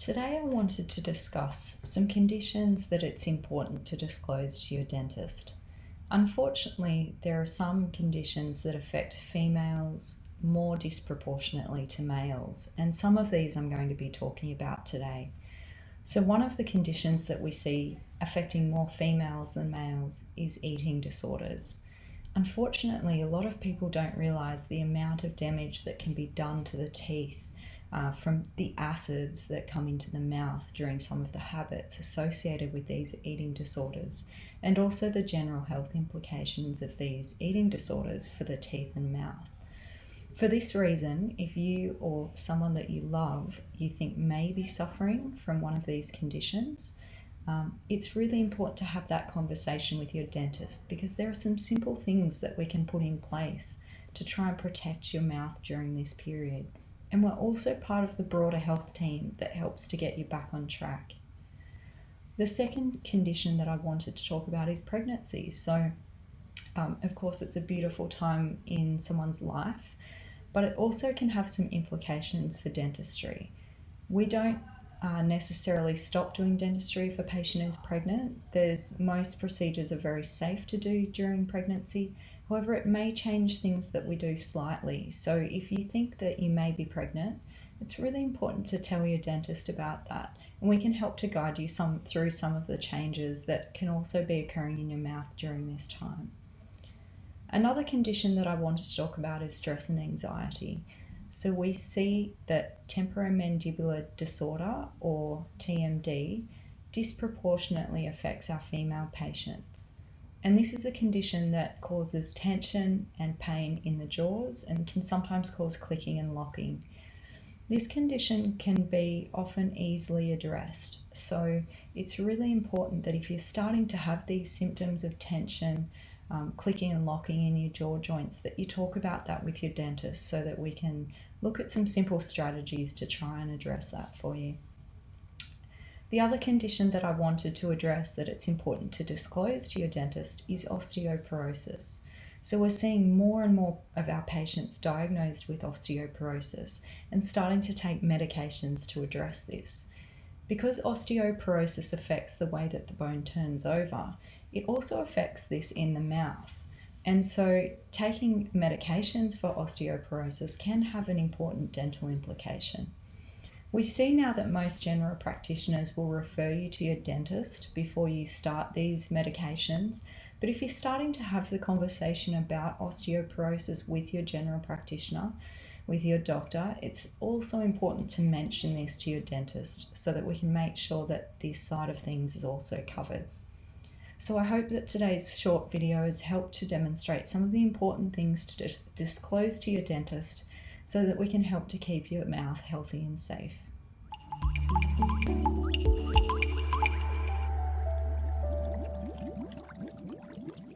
Today I wanted to discuss some conditions that it's important to disclose to your dentist. Unfortunately, there are some conditions that affect females more disproportionately to males, and some of these I'm going to be talking about today. So one of the conditions that we see affecting more females than males is eating disorders. Unfortunately, a lot of people don't realise the amount of damage that can be done to the teeth from the acids that come into the mouth during some of the habits associated with these eating disorders, and also the general health implications of these eating disorders for the teeth and mouth. For this reason, if you or someone that you love you think may be suffering from one of these conditions, it's really important to have that conversation with your dentist, because there are some simple things that we can put in place to try and protect your mouth during this period. And we're also part of the broader health team that helps to get you back on track. The second condition that I wanted to talk about is pregnancy. So, of course, it's a beautiful time in someone's life, but it also can have some implications for dentistry. We don't necessarily stop doing dentistry if a patient is pregnant. Most procedures are very safe to do during pregnancy. However, it may change things that we do slightly. So if you think that you may be pregnant, it's really important to tell your dentist about that. And we can help to guide you through some of the changes that can also be occurring in your mouth during this time. Another condition that I wanted to talk about is stress and anxiety. So we see that temporomandibular disorder, or TMD, disproportionately affects our female patients. And this is a condition that causes tension and pain in the jaws and can sometimes cause clicking and locking. This condition can be often easily addressed. So it's really important that if you're starting to have these symptoms of tension, clicking and locking in your jaw joints, that you talk about that with your dentist so that we can look at some simple strategies to try and address that for you. The other condition that I wanted to address that it's important to disclose to your dentist is osteoporosis. So we're seeing more and more of our patients diagnosed with osteoporosis and starting to take medications to address this. Because osteoporosis affects the way that the bone turns over, it also affects this in the mouth. And so taking medications for osteoporosis can have an important dental implication. We see now that most general practitioners will refer you to your dentist before you start these medications. But if you're starting to have the conversation about osteoporosis with your general practitioner, with your doctor, it's also important to mention this to your dentist so that we can make sure that this side of things is also covered. So I hope that today's short video has helped to demonstrate some of the important things to disclose to your dentist so that we can help to keep your mouth healthy and safe.